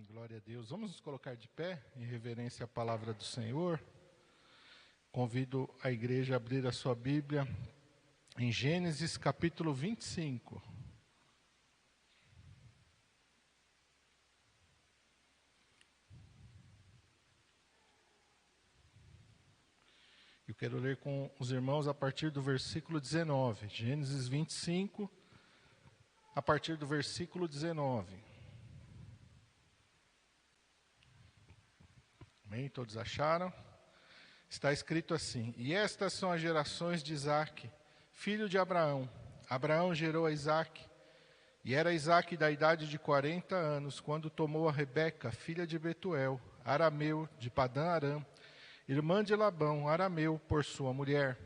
Glória a Deus. Vamos nos colocar de pé em reverência à palavra do Senhor. Convido a igreja a abrir a sua Bíblia em Gênesis capítulo 25. Eu quero ler com os irmãos a partir do versículo 19. Gênesis 25, a partir do versículo 19. Amém? Todos acharam? Está escrito assim: E estas são as gerações de Isaque, filho de Abraão. Abraão gerou a Isaque, e era Isaque da idade de 40 anos, quando tomou a Rebeca, filha de Betuel, arameu, de Padã Aram, irmã de Labão, arameu, por sua mulher.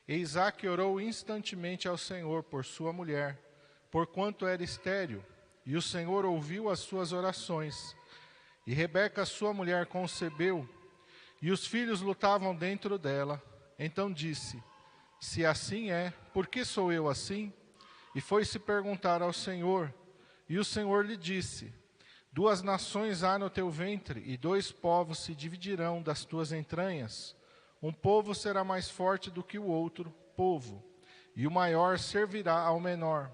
E Isaque orou instantemente ao Senhor por sua mulher, porquanto era estéril, e o Senhor ouviu as suas orações. E Rebeca, sua mulher, concebeu, e os filhos lutavam dentro dela. Então disse: Se assim é, por que sou eu assim? E foi-se perguntar ao Senhor. E o Senhor lhe disse: 2 nações há no teu ventre, e 2 povos se dividirão das tuas entranhas. Um povo será mais forte do que o outro povo, e o maior servirá ao menor.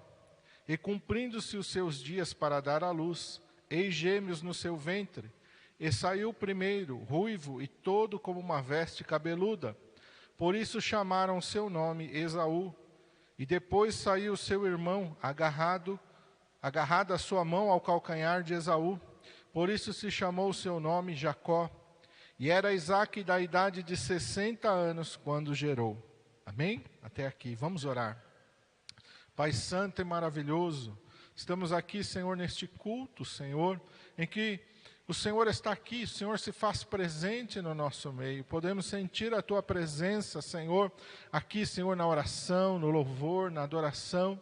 E cumprindo-se os seus dias para dar à luz, eis gêmeos no seu ventre, e saiu o primeiro, ruivo e todo como uma veste cabeluda. Por isso chamaram o seu nome Esaú. E depois saiu o seu irmão, agarrada a sua mão ao calcanhar de Esaú. Por isso se chamou o seu nome Jacó. E era Isaque da idade de 60 anos quando gerou. Amém? Até aqui. Vamos orar. Pai santo e maravilhoso, estamos aqui, Senhor, neste culto, Senhor, em que o Senhor está aqui, o Senhor se faz presente no nosso meio. Podemos sentir a Tua presença, Senhor, aqui, Senhor, na oração, no louvor, na adoração.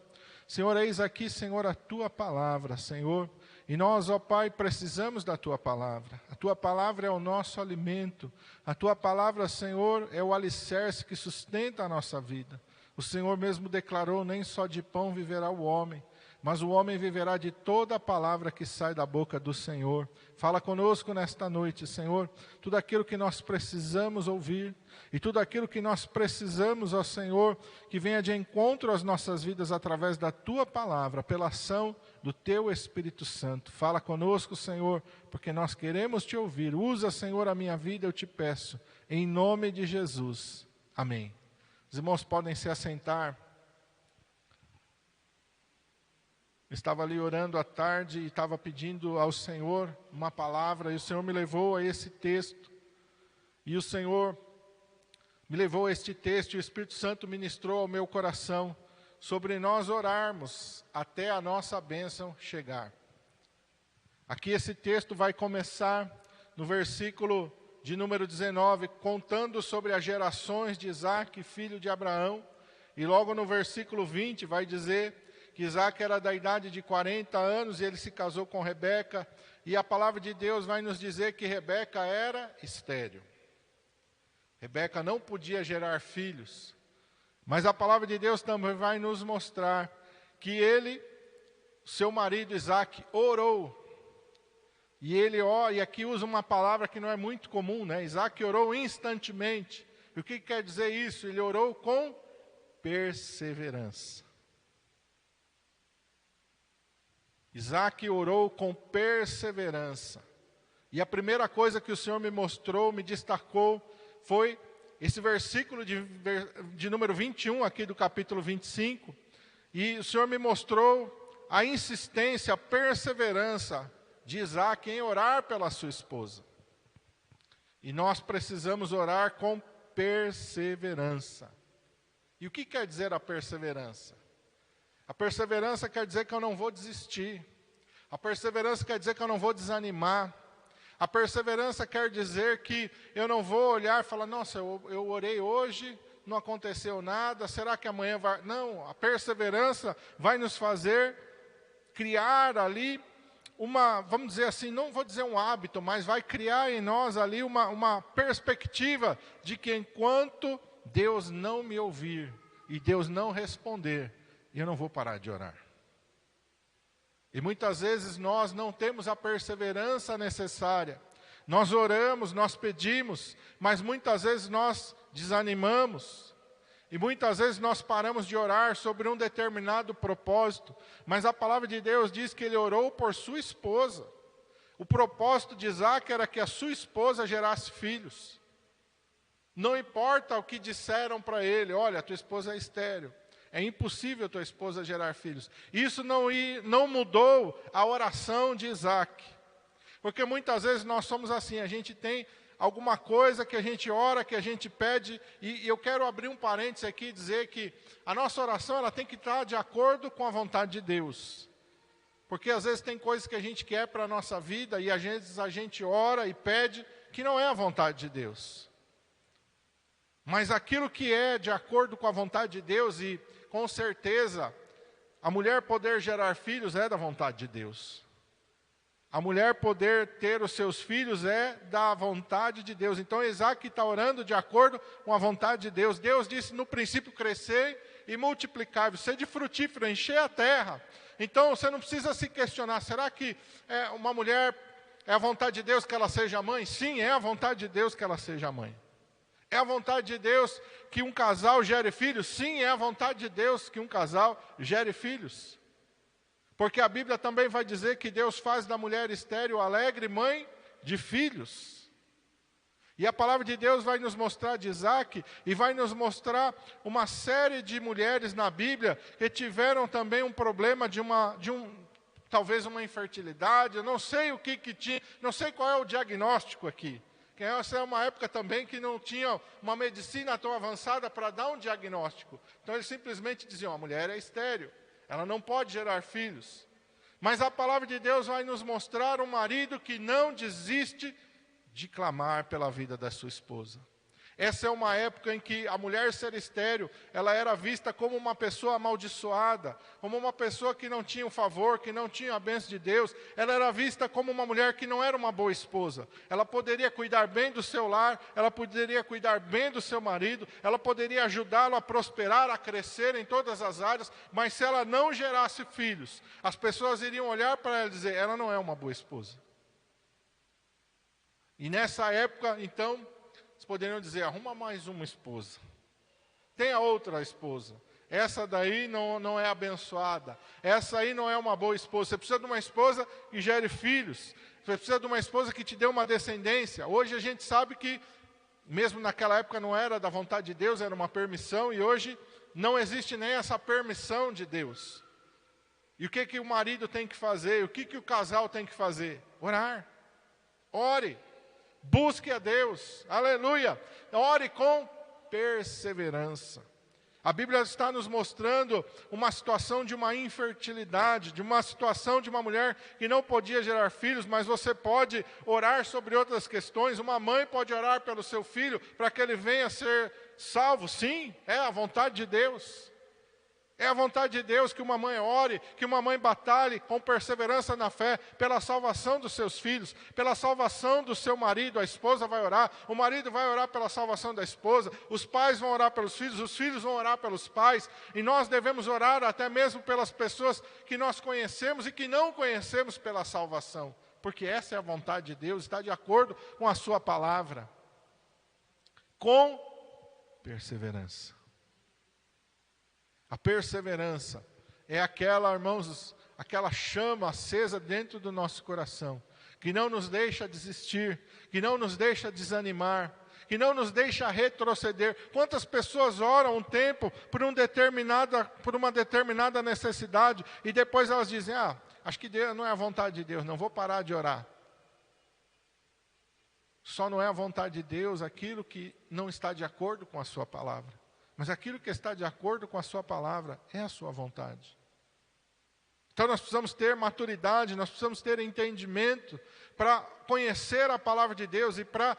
Senhor, eis aqui, Senhor, a Tua palavra, Senhor. E nós, ó Pai, precisamos da Tua palavra. A Tua palavra é o nosso alimento. A Tua palavra, Senhor, é o alicerce que sustenta a nossa vida. O Senhor mesmo declarou: nem só de pão viverá o homem, mas o homem viverá de toda a palavra que sai da boca do Senhor. Fala conosco nesta noite, Senhor, tudo aquilo que nós precisamos ouvir, e tudo aquilo que nós precisamos, ó Senhor, que venha de encontro às nossas vidas através da Tua palavra, pela ação do Teu Espírito Santo. Fala conosco, Senhor, porque nós queremos Te ouvir. Usa, Senhor, a minha vida, eu Te peço, em nome de Jesus. Amém. Os irmãos podem se assentar. Eu estava ali orando à tarde e estava pedindo ao Senhor uma palavra, e o Senhor me levou a esse texto. E o Senhor me levou a este texto, e o Espírito Santo ministrou ao meu coração sobre nós orarmos até a nossa bênção chegar. Aqui esse texto vai começar no versículo de número 19, contando sobre as gerações de Isaque, filho de Abraão. E logo no versículo 20 vai dizer que Isaque era da idade de 40 anos e ele se casou com Rebeca. E a palavra de Deus vai nos dizer que Rebeca era estéril. Rebeca não podia gerar filhos. Mas a palavra de Deus também vai nos mostrar que ele, seu marido Isaque, orou. E ele ora, e aqui usa uma palavra que não é muito comum, né? Isaque orou instantemente. E o que quer dizer isso? Ele orou com perseverança. Isaque orou com perseverança. E a primeira coisa que o Senhor me mostrou, me destacou, foi esse versículo de número 21, aqui do capítulo 25. E o Senhor me mostrou a insistência, a perseverança de Isaque em orar pela sua esposa. E nós precisamos orar com perseverança. E o que quer dizer a perseverança? A perseverança quer dizer que eu não vou desistir. A perseverança quer dizer que eu não vou desanimar. A perseverança quer dizer que eu não vou olhar e falar: nossa, eu orei hoje, não aconteceu nada, será que amanhã vai... Não, a perseverança vai nos fazer criar ali vamos dizer assim, não vou dizer um hábito, mas vai criar em nós ali uma perspectiva de que enquanto Deus não me ouvir e Deus não responder, eu não vou parar de orar. E muitas vezes nós não temos a perseverança necessária. Nós oramos, nós pedimos, mas muitas vezes nós desanimamos. E muitas vezes nós paramos de orar sobre um determinado propósito. Mas a palavra de Deus diz que ele orou por sua esposa. O propósito de Isaac era que a sua esposa gerasse filhos. Não importa o que disseram para ele, olha, tua esposa é estéril. É impossível tua esposa gerar filhos. Isso não mudou a oração de Isaac. Porque muitas vezes nós somos assim, a gente tem alguma coisa que a gente ora, que a gente pede, e eu quero abrir um parênteses aqui e dizer que a nossa oração ela tem que estar de acordo com a vontade de Deus. Porque às vezes tem coisas que a gente quer para a nossa vida, e às vezes a gente ora e pede que não é a vontade de Deus. Mas aquilo que é de acordo com a vontade de Deus, e com certeza, a mulher poder gerar filhos é da vontade de Deus. A mulher poder ter os seus filhos é da vontade de Deus. Então Isaac está orando de acordo com a vontade de Deus. Deus disse no princípio crescer e multiplicar, sede frutífero, encher a terra. Então você não precisa se questionar, será que uma mulher é a vontade de Deus que ela seja mãe? Sim, é a vontade de Deus que ela seja mãe. É a vontade de Deus que um casal gere filhos? Sim, é a vontade de Deus que um casal gere filhos. Porque a Bíblia também vai dizer que Deus faz da mulher estéril alegre mãe de filhos. E a palavra de Deus vai nos mostrar de Isaac e vai nos mostrar uma série de mulheres na Bíblia que tiveram também um problema talvez uma infertilidade, eu não sei o que tinha, não sei qual é o diagnóstico aqui. Essa é uma época também que não tinha uma medicina tão avançada para dar um diagnóstico. Então eles simplesmente diziam, a mulher é estéril, ela não pode gerar filhos. Mas a palavra de Deus vai nos mostrar um marido que não desiste de clamar pela vida da sua esposa. Essa é uma época em que a mulher ser estéril, ela era vista como uma pessoa amaldiçoada, como uma pessoa que não tinha o favor, que não tinha a bênção de Deus. Ela era vista como uma mulher que não era uma boa esposa. Ela poderia cuidar bem do seu lar, ela poderia cuidar bem do seu marido, ela poderia ajudá-lo a prosperar, a crescer em todas as áreas, mas se ela não gerasse filhos, as pessoas iriam olhar para ela e dizer, ela não é uma boa esposa. E nessa época, então, eles poderiam dizer, arruma mais uma esposa. Tenha outra esposa. Essa daí não é abençoada. Essa aí não é uma boa esposa. Você precisa de uma esposa que gere filhos. Você precisa de uma esposa que te dê uma descendência. Hoje a gente sabe que, mesmo naquela época não era da vontade de Deus, era uma permissão. E hoje não existe nem essa permissão de Deus. E o que o marido tem que fazer? O que o casal tem que fazer? Orar. Ore. Busque a Deus, aleluia, ore com perseverança. A Bíblia está nos mostrando uma situação de uma infertilidade, de uma situação de uma mulher que não podia gerar filhos, mas você pode orar sobre outras questões. Uma mãe pode orar pelo seu filho para que ele venha a ser salvo. Sim, é a vontade de Deus. É a vontade de Deus que uma mãe ore, que uma mãe batalhe com perseverança na fé, pela salvação dos seus filhos, pela salvação do seu marido. A esposa vai orar, o marido vai orar pela salvação da esposa, os pais vão orar pelos filhos, os filhos vão orar pelos pais, e nós devemos orar até mesmo pelas pessoas que nós conhecemos e que não conhecemos pela salvação, porque essa é a vontade de Deus, está de acordo com a sua palavra. Com perseverança. A perseverança é aquela, irmãos, aquela chama acesa dentro do nosso coração, que não nos deixa desistir, que não nos deixa desanimar, que não nos deixa retroceder. Quantas pessoas oram um tempo por uma determinada necessidade e depois elas dizem, acho que Deus, não é a vontade de Deus, não vou parar de orar. Só não é a vontade de Deus aquilo que não está de acordo com a sua palavra. Mas aquilo que está de acordo com a sua palavra é a sua vontade. Então nós precisamos ter maturidade, nós precisamos ter entendimento para conhecer a palavra de Deus e para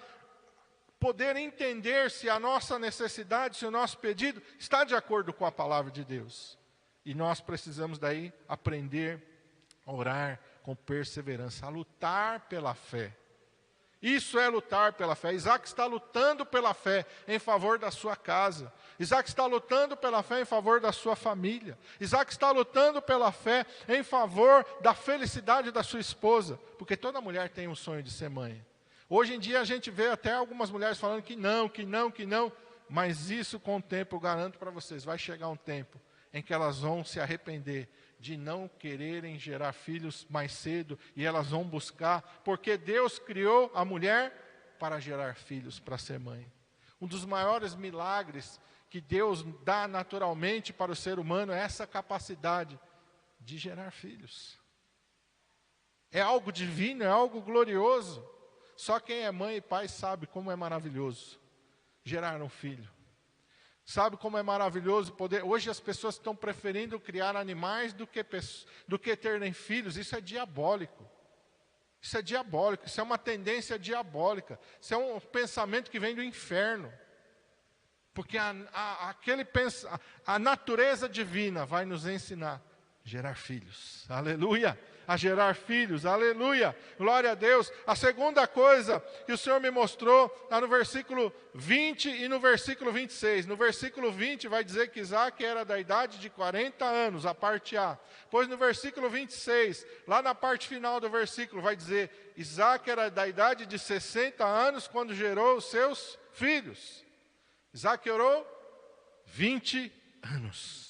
poder entender se a nossa necessidade, se o nosso pedido está de acordo com a palavra de Deus. E nós precisamos daí aprender a orar com perseverança, a lutar pela fé. Isso é lutar pela fé. Isaac está lutando pela fé em favor da sua casa. Isaac está lutando pela fé em favor da sua família. Isaac está lutando pela fé em favor da felicidade da sua esposa. Porque toda mulher tem um sonho de ser mãe. Hoje em dia a gente vê até algumas mulheres falando que não. Mas isso com o tempo, eu garanto para vocês, vai chegar um tempo em que elas vão se arrepender de não quererem gerar filhos mais cedo, e elas vão buscar, porque Deus criou a mulher para gerar filhos, para ser mãe. Um dos maiores milagres que Deus dá naturalmente para o ser humano é essa capacidade de gerar filhos. É algo divino, é algo glorioso. Só quem é mãe e pai sabe como é maravilhoso gerar um filho. Sabe como é maravilhoso poder... Hoje as pessoas estão preferindo criar animais do que terem filhos. Isso é diabólico. Isso é diabólico. Isso é uma tendência diabólica. Isso é um pensamento que vem do inferno. Porque a natureza divina vai nos ensinar a gerar filhos. Aleluia! A gerar filhos, aleluia, glória a Deus. A segunda coisa que o Senhor me mostrou está no versículo 20 e no versículo 26. No versículo 20 vai dizer que Isaac era da idade de 40 anos, a parte A. Pois no versículo 26, lá na parte final do versículo, vai dizer: Isaac era da idade de 60 anos quando gerou os seus filhos. Isaac orou 20 anos.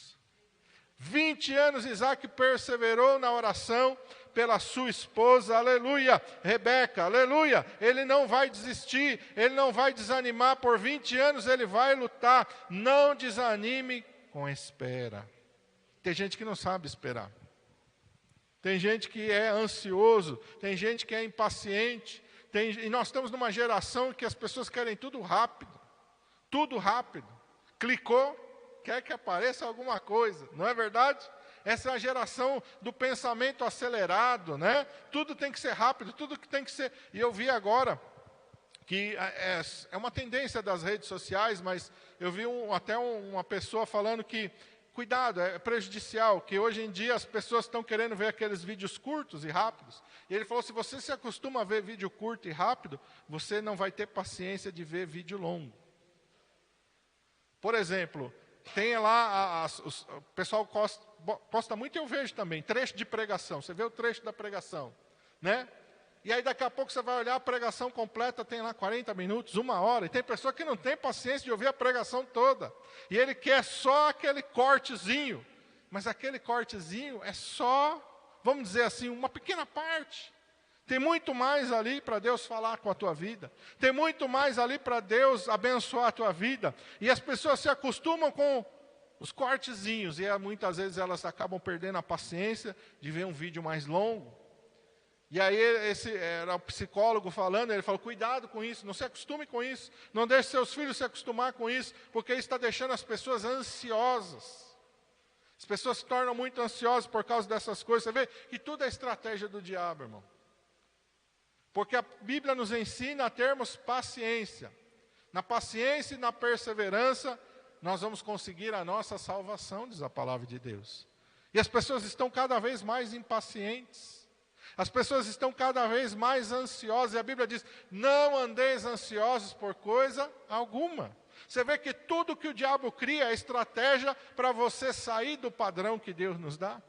20 anos Isaac perseverou na oração pela sua esposa, aleluia, Rebeca, aleluia. Ele não vai desistir, ele não vai desanimar, por 20 anos ele vai lutar. Não desanime com espera. Tem gente que não sabe esperar. Tem gente que é ansioso, tem gente que é impaciente. E nós estamos numa geração que as pessoas querem tudo rápido. Tudo rápido. Clicou, quer que apareça alguma coisa, não é verdade? Essa é a geração do pensamento acelerado, né? Tudo tem que ser rápido, tudo que tem que ser... E eu vi agora que é uma tendência das redes sociais, mas eu vi até uma pessoa falando que, cuidado, é prejudicial, que hoje em dia as pessoas estão querendo ver aqueles vídeos curtos e rápidos. E ele falou, se você se acostuma a ver vídeo curto e rápido, você não vai ter paciência de ver vídeo longo. Por exemplo... Tem lá, o pessoal posta muito, eu vejo também, trecho de pregação. Você vê o trecho da pregação, né? E aí daqui a pouco você vai olhar a pregação completa, tem lá 40 minutos, 1 hora. E tem pessoa que não tem paciência de ouvir a pregação toda. E ele quer só aquele cortezinho. Mas aquele cortezinho é só, vamos dizer assim, uma pequena parte. Tem muito mais ali para Deus falar com a tua vida. Tem muito mais ali para Deus abençoar a tua vida. E as pessoas se acostumam com os cortezinhos. E muitas vezes elas acabam perdendo a paciência de ver um vídeo mais longo. E aí esse era o psicólogo falando, ele falou, cuidado com isso, não se acostume com isso. Não deixe seus filhos se acostumar com isso, porque isso está deixando as pessoas ansiosas. As pessoas se tornam muito ansiosas por causa dessas coisas. Você vê que tudo é estratégia do diabo, irmão. Porque a Bíblia nos ensina a termos paciência. Na paciência e na perseverança, nós vamos conseguir a nossa salvação, diz a palavra de Deus. E as pessoas estão cada vez mais impacientes. As pessoas estão cada vez mais ansiosas. E a Bíblia diz, não andeis ansiosos por coisa alguma. Você vê que tudo que o diabo cria é estratégia para você sair do padrão que Deus nos dá.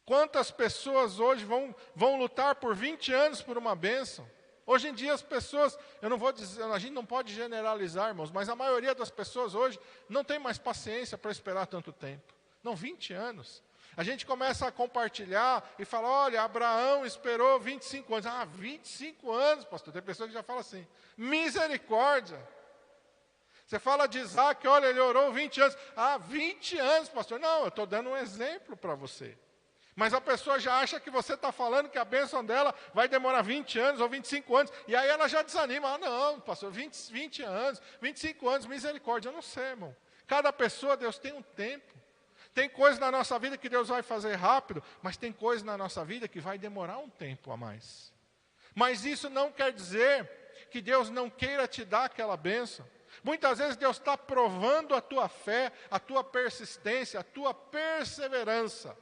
Quantas pessoas hoje vão lutar por 20 anos por uma bênção? Hoje em dia as pessoas, eu não vou dizer, a gente não pode generalizar, irmãos, mas a maioria das pessoas hoje não tem mais paciência para esperar tanto tempo. Não, 20 anos. A gente começa a compartilhar e fala, olha, Abraão esperou 25 anos. Ah, 25 anos, pastor. Tem pessoa que já fala assim, misericórdia. Você fala de Isaac, olha, ele orou 20 anos. Ah, 20 anos, pastor. Não, eu estou dando um exemplo para você. Mas a pessoa já acha que você está falando que a bênção dela vai demorar 20 anos ou 25 anos. E aí ela já desanima. Ah, não, pastor, 20 anos, 25 anos, misericórdia. Eu não sei, irmão. Cada pessoa, Deus tem um tempo. Tem coisa na nossa vida que Deus vai fazer rápido, mas tem coisa na nossa vida que vai demorar um tempo a mais. Mas isso não quer dizer que Deus não queira te dar aquela bênção. Muitas vezes Deus está provando a tua fé, a tua persistência, a tua perseverança,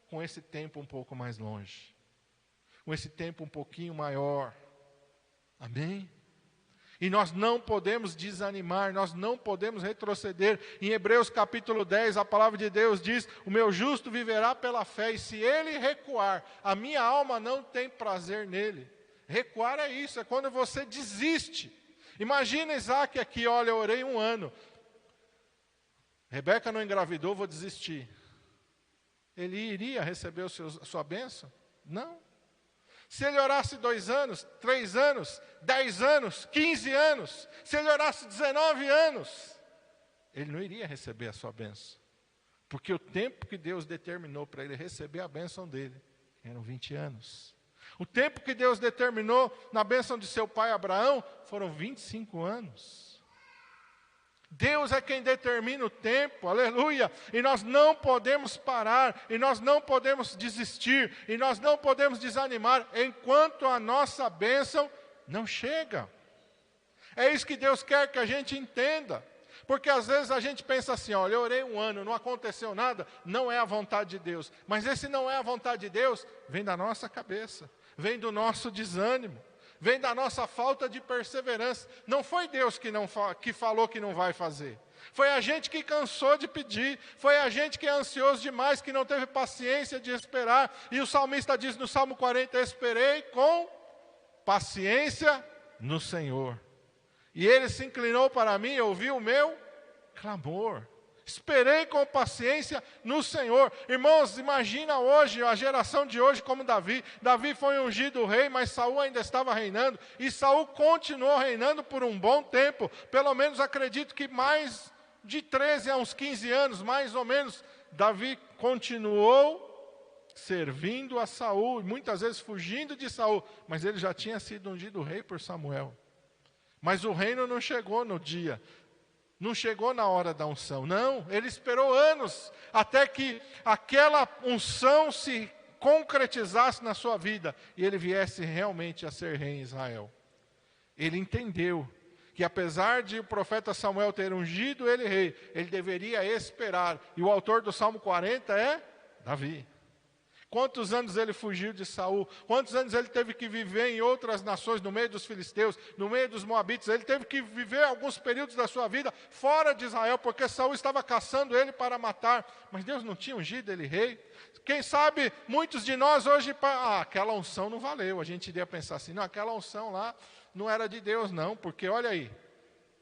com esse tempo um pouco mais longe. com esse tempo um pouquinho maior. Amém? E nós não podemos desanimar, nós não podemos retroceder. Em Hebreus capítulo 10, a palavra de Deus diz: o meu justo viverá pela fé, e se ele recuar, a minha alma não tem prazer nele. Recuar é isso, é quando você desiste. Imagina Isaac aqui, olha, eu orei 1 ano. Rebeca não engravidou, vou desistir. Ele iria receber a sua bênção? Não. Se ele orasse 2 anos, 3 anos, 10 anos, 15 anos, se ele orasse 19 anos, ele não iria receber a sua bênção. Porque o tempo que Deus determinou para ele receber a bênção dele, eram 20 anos. O tempo que Deus determinou na bênção de seu pai Abraão, foram 25 anos. Deus é quem determina o tempo, aleluia, e nós não podemos parar, e nós não podemos desistir, e nós não podemos desanimar, enquanto a nossa bênção não chega. É isso que Deus quer que a gente entenda, porque às vezes a gente pensa assim, olha, eu orei 1 ano, não aconteceu nada, não é a vontade de Deus, mas esse não é a vontade de Deus, vem da nossa cabeça, vem do nosso desânimo, vem da nossa falta de perseverança. Não foi Deus que falou que não vai fazer. Foi a gente que cansou de pedir. Foi a gente que é ansioso demais, que não teve paciência de esperar. E o salmista diz no Salmo 40, esperei com paciência no Senhor. E ele se inclinou para mim e ouviu o meu clamor. Esperei com paciência no Senhor. Irmãos, imagina hoje, a geração de hoje como Davi. Davi foi ungido rei, mas Saul ainda estava reinando. E Saul continuou reinando por um bom tempo. Pelo menos acredito que mais de 13 a uns 15 anos, mais ou menos, Davi continuou servindo a Saul. Muitas vezes fugindo de Saul. Mas ele já tinha sido ungido rei por Samuel. Mas o reino não chegou no dia. Não chegou na hora da unção, não, ele esperou anos, até que aquela unção se concretizasse na sua vida, e ele viesse realmente a ser rei em Israel. Ele entendeu que apesar de o profeta Samuel ter ungido ele rei, ele deveria esperar, e o autor do Salmo 40 é Davi. Quantos anos ele fugiu de Saul? Quantos anos ele teve que viver em outras nações, no meio dos filisteus, no meio dos moabitas? Ele teve que viver alguns períodos da sua vida fora de Israel, porque Saul estava caçando ele para matar. Mas Deus não tinha ungido ele rei. Quem sabe muitos de nós hoje, aquela unção não valeu. A gente iria pensar assim, não, aquela unção lá não era de Deus não, porque olha aí,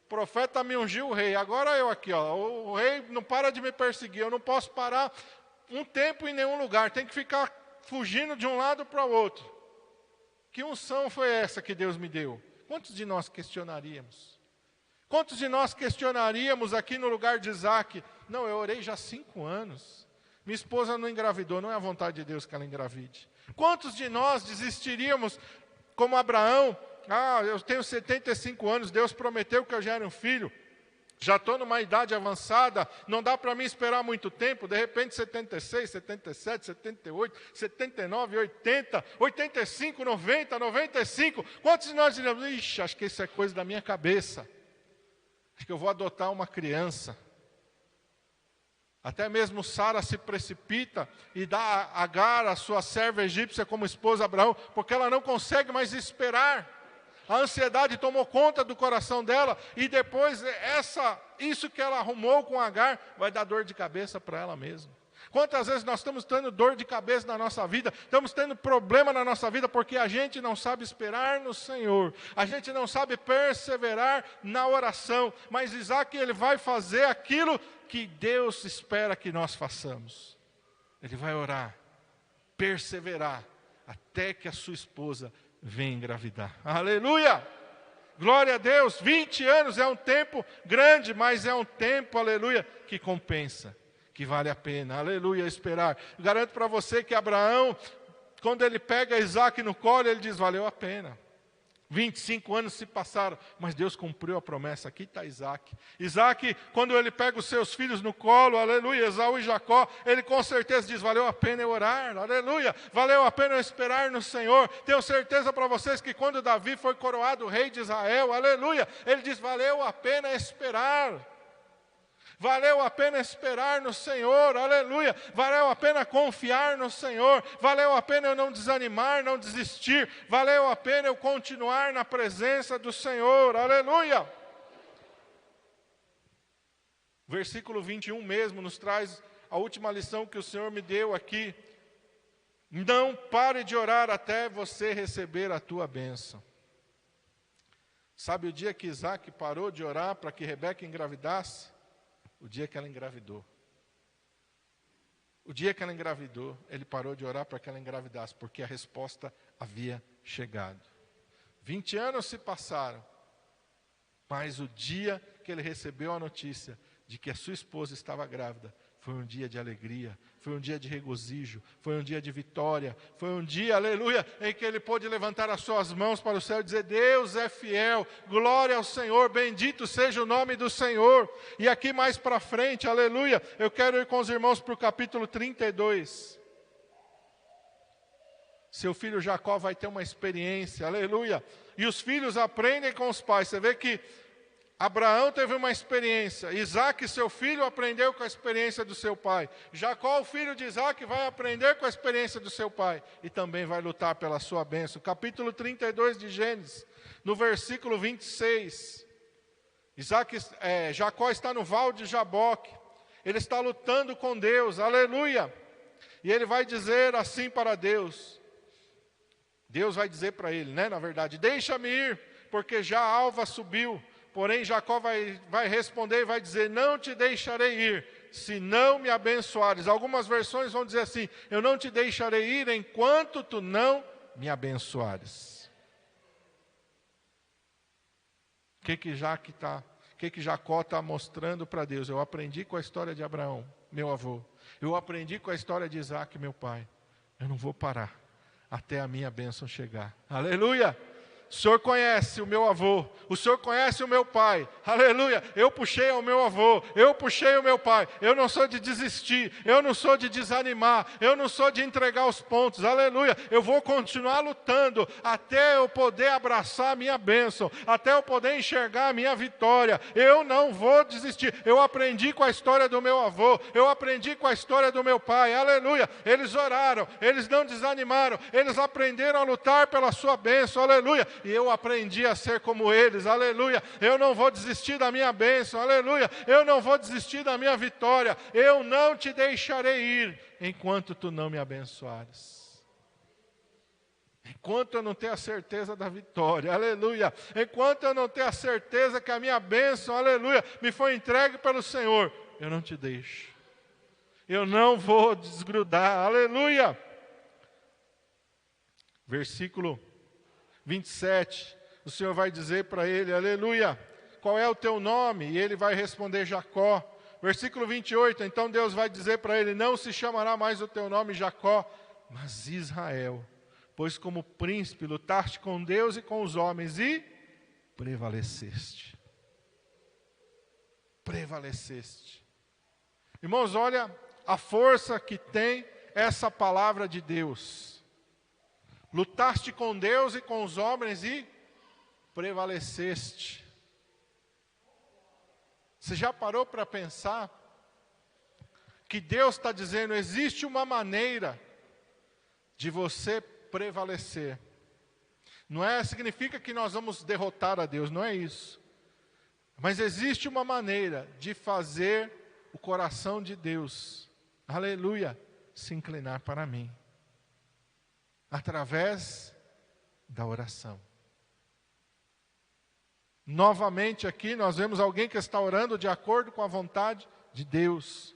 o profeta me ungiu o rei, agora eu aqui, o rei não para de me perseguir, eu não posso parar um tempo em nenhum lugar, tem que ficar fugindo de um lado para o outro. Que unção foi essa que Deus me deu? Quantos de nós questionaríamos? Quantos de nós questionaríamos aqui no lugar de Isaac? Não, eu orei já há 5 anos. Minha esposa não engravidou, não é a vontade de Deus que ela engravide. Quantos de nós desistiríamos como Abraão? Eu tenho 75 anos, Deus prometeu que eu gere um filho. Já estou numa idade avançada, não dá para mim esperar muito tempo, de repente 76, 77, 78, 79, 80, 85, 90, 95. Quantos de nós diremos, ixi, acho que isso é coisa da minha cabeça. Acho que eu vou adotar uma criança. Até mesmo Sara se precipita e dá a Agar, a sua serva egípcia, como esposa a Abraão, porque ela não consegue mais esperar. A ansiedade tomou conta do coração dela, e depois isso que ela arrumou com Agar vai dar dor de cabeça para ela mesma. Quantas vezes nós estamos tendo dor de cabeça na nossa vida, estamos tendo problema na nossa vida, porque a gente não sabe esperar no Senhor, a gente não sabe perseverar na oração, mas Isaac, ele vai fazer aquilo que Deus espera que nós façamos. Ele vai orar, perseverar, até que a sua esposa venha engravidar. Aleluia! Glória a Deus! 20 anos é um tempo grande, mas é um tempo, aleluia, que compensa, que vale a pena, aleluia, esperar. Garanto para você que Abraão, quando ele pega Isaac no colo, ele diz, valeu a pena. 25 anos se passaram, mas Deus cumpriu a promessa. Aqui está Isaac. Isaac, quando ele pega os seus filhos no colo, aleluia, Esaú e Jacó, ele com certeza diz, valeu a pena eu orar, aleluia, valeu a pena eu esperar no Senhor. Tenho certeza para vocês que quando Davi foi coroado rei de Israel, aleluia, ele diz, valeu a pena esperar. Valeu a pena esperar no Senhor, aleluia. Valeu a pena confiar no Senhor. Valeu a pena eu não desanimar, não desistir. Valeu a pena eu continuar na presença do Senhor, aleluia. Versículo 21 mesmo nos traz a última lição que o Senhor me deu aqui. Não pare de orar até você receber a tua bênção. Sabe o dia que Isaac parou de orar para que Rebeca engravidasse? O dia que ela engravidou. O dia que ela engravidou, ele parou de orar para que ela engravidasse, porque a resposta havia chegado. 20 anos se passaram, mas o dia que ele recebeu a notícia de que a sua esposa estava grávida, foi um dia de alegria, foi um dia de regozijo, foi um dia de vitória, foi um dia, aleluia, em que ele pôde levantar as suas mãos para o céu e dizer: Deus é fiel, glória ao Senhor, bendito seja o nome do Senhor. E aqui mais para frente, aleluia, eu quero ir com os irmãos para o capítulo 32. Seu filho Jacó vai ter uma experiência, aleluia, e os filhos aprendem com os pais. Você vê que Abraão teve uma experiência, Isaac, seu filho, aprendeu com a experiência do seu pai. Jacó, o filho de Isaac, vai aprender com a experiência do seu pai e também vai lutar pela sua bênção. Capítulo 32 de Gênesis, no versículo 26. Jacó está no val de Jaboque, ele está lutando com Deus, aleluia. E ele vai dizer assim para Deus, Deus vai dizer para ele, na verdade: deixa-me ir, porque já a alva subiu. Porém, Jacó vai responder e vai dizer: não te deixarei ir, se não me abençoares. Algumas versões vão dizer assim: eu não te deixarei ir enquanto tu não me abençoares. O que Jacó está mostrando para Deus? Eu aprendi com a história de Abraão, meu avô. Eu aprendi com a história de Isaac, meu pai. Eu não vou parar até a minha bênção chegar. Aleluia! O Senhor conhece o meu avô, o Senhor conhece o meu pai, aleluia. Eu puxei ao meu avô, eu puxei o meu pai. Eu não sou de desistir, eu não sou de desanimar, eu não sou de entregar os pontos, aleluia. Eu vou continuar lutando até eu poder abraçar a minha bênção, até eu poder enxergar a minha vitória. Eu não vou desistir. Eu aprendi com a história do meu avô, eu aprendi com a história do meu pai, aleluia. Eles oraram, eles não desanimaram, eles aprenderam a lutar pela sua bênção, aleluia. E eu aprendi a ser como eles, aleluia. Eu não vou desistir da minha bênção, aleluia. Eu não vou desistir da minha vitória. Eu não te deixarei ir enquanto tu não me abençoares. Enquanto eu não tenho a certeza da vitória, aleluia. Enquanto eu não tenho a certeza que a minha bênção, aleluia, me foi entregue pelo Senhor, eu não te deixo. Eu não vou desgrudar, aleluia. Versículo 27, o Senhor vai dizer para ele, aleluia, qual é o teu nome? E ele vai responder: Jacó. Versículo 28, então Deus vai dizer para ele: não se chamará mais o teu nome Jacó, mas Israel, pois como príncipe lutaste com Deus e com os homens e prevaleceste. Prevaleceste. Irmãos, olha a força que tem essa palavra de Deus. Lutaste com Deus e com os homens e prevaleceste. Você já parou para pensar que Deus está dizendo: existe uma maneira de você prevalecer. Não significa que nós vamos derrotar a Deus, não é isso. Mas existe uma maneira de fazer o coração de Deus, aleluia, se inclinar para mim. Através da oração. Novamente aqui nós vemos alguém que está orando de acordo com a vontade de Deus.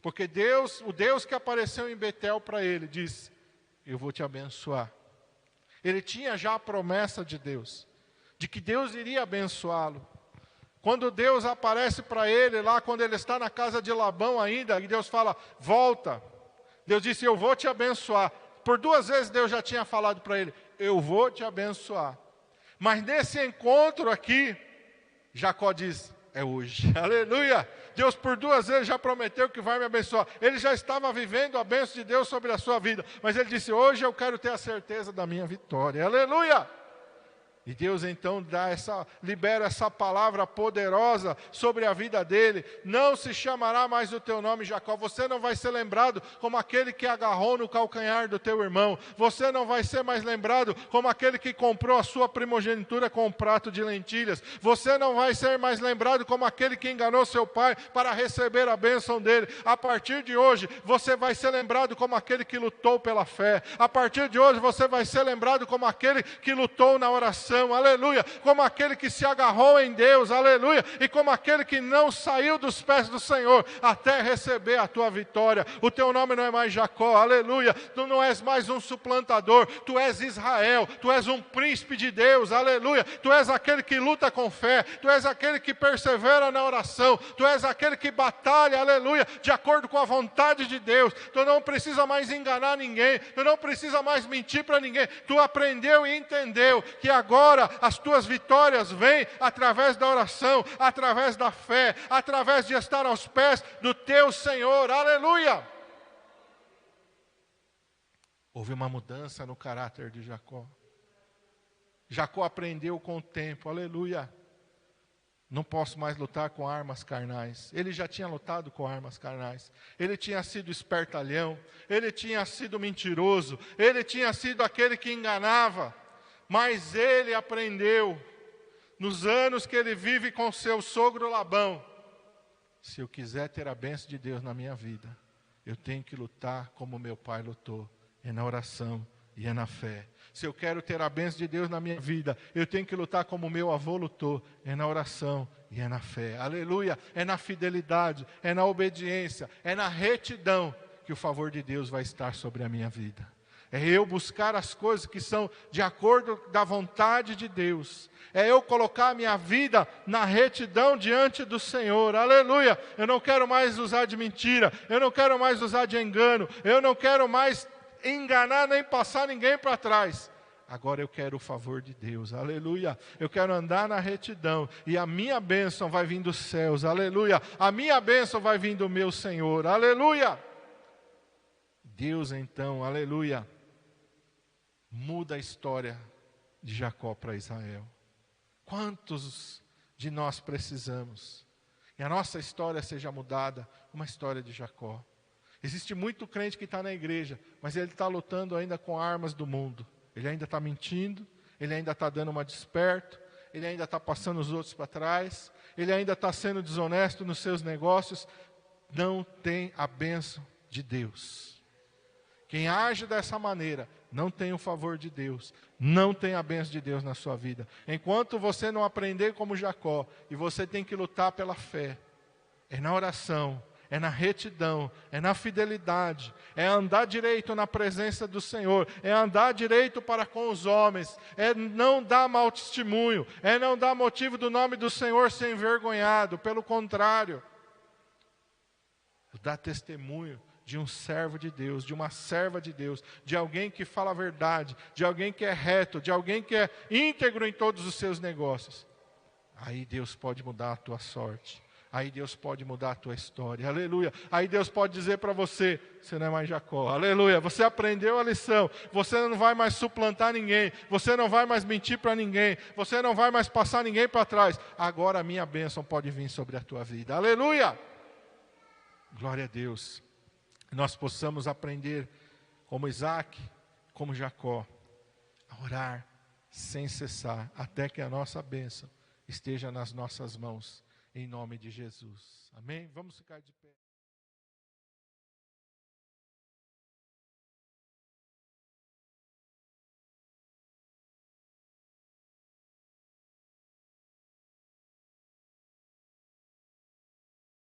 Porque Deus, o Deus que apareceu em Betel para ele, disse: eu vou te abençoar. Ele tinha já a promessa de Deus, de que Deus iria abençoá-lo. Quando Deus aparece para ele lá, quando ele está na casa de Labão ainda, e Deus fala: volta. Deus disse: eu vou te abençoar. Por 2 vezes Deus já tinha falado para ele: eu vou te abençoar. Mas nesse encontro aqui, Jacó diz: é hoje, aleluia. Deus por 2 vezes já prometeu que vai me abençoar. Ele já estava vivendo a bênção de Deus sobre a sua vida, mas ele disse: hoje eu quero ter a certeza da minha vitória, aleluia. E Deus então libera essa palavra poderosa sobre a vida dele. Não se chamará mais o teu nome Jacó. Você não vai ser lembrado como aquele que agarrou no calcanhar do teu irmão. Você não vai ser mais lembrado como aquele que comprou a sua primogenitura com um prato de lentilhas. Você não vai ser mais lembrado como aquele que enganou seu pai para receber a bênção dele. A partir de hoje, você vai ser lembrado como aquele que lutou pela fé. A partir de hoje, você vai ser lembrado como aquele que lutou na oração. Aleluia, como aquele que se agarrou em Deus, aleluia, e como aquele que não saiu dos pés do Senhor até receber a tua vitória. O teu nome não é mais Jacó, aleluia, tu não és mais um suplantador, tu és Israel, tu és um príncipe de Deus, aleluia, tu és aquele que luta com fé, tu és aquele que persevera na oração, tu és aquele que batalha, aleluia, de acordo com a vontade de Deus. Tu não precisa mais enganar ninguém, tu não precisa mais mentir para ninguém, tu aprendeu e entendeu que agora as tuas vitórias vêm através da oração, através da fé, através de estar aos pés do teu Senhor, aleluia. Houve uma mudança no caráter de Jacó. Jacó aprendeu com o tempo, aleluia. Não posso mais lutar com armas carnais. Ele já tinha lutado com armas carnais. Ele tinha sido espertalhão, ele tinha sido mentiroso, ele tinha sido aquele que enganava. Mas ele aprendeu, nos anos que ele vive com seu sogro Labão, se eu quiser ter a bênção de Deus na minha vida, eu tenho que lutar como meu pai lutou, é na oração e é na fé. Se eu quero ter a bênção de Deus na minha vida, eu tenho que lutar como meu avô lutou, é na oração e é na fé. Aleluia, é na fidelidade, é na obediência, é na retidão que o favor de Deus vai estar sobre a minha vida. É eu buscar as coisas que são de acordo da vontade de Deus. É eu colocar a minha vida na retidão diante do Senhor. Aleluia! Eu não quero mais usar de mentira. Eu não quero mais usar de engano. Eu não quero mais enganar nem passar ninguém para trás. Agora eu quero o favor de Deus. Aleluia! Eu quero andar na retidão. E a minha bênção vai vir dos céus. Aleluia! A minha bênção vai vir do meu Senhor. Aleluia! Deus então, aleluia, muda a história de Jacó para Israel. Quantos de nós precisamos que a nossa história seja mudada, uma história de Jacó? Existe muito crente que está na igreja, mas ele está lutando ainda com armas do mundo. Ele ainda está mentindo, ele ainda está dando uma desperto, ele ainda está passando os outros para trás, ele ainda está sendo desonesto nos seus negócios. Não tem a bênção de Deus. Quem age dessa maneira não tem o favor de Deus, não tem a bênção de Deus na sua vida. Enquanto você não aprender como Jacó, e você tem que lutar pela fé, é na oração, é na retidão, é na fidelidade, é andar direito na presença do Senhor, é andar direito para com os homens, é não dar mau testemunho, é não dar motivo do nome do Senhor ser envergonhado, pelo contrário, dar testemunho de um servo de Deus, de uma serva de Deus, de alguém que fala a verdade, de alguém que é reto, de alguém que é íntegro em todos os seus negócios. Aí Deus pode mudar a tua sorte. Aí Deus pode mudar a tua história. Aleluia. Aí Deus pode dizer para você, você não é mais Jacó. Aleluia. Você aprendeu a lição. Você não vai mais suplantar ninguém. Você não vai mais mentir para ninguém. Você não vai mais passar ninguém para trás. Agora a minha bênção pode vir sobre a tua vida. Aleluia. Glória a Deus. Nós possamos aprender como Isaac, como Jacó, a orar sem cessar, até que a nossa bênção esteja nas nossas mãos, em nome de Jesus. Amém? Vamos ficar de pé.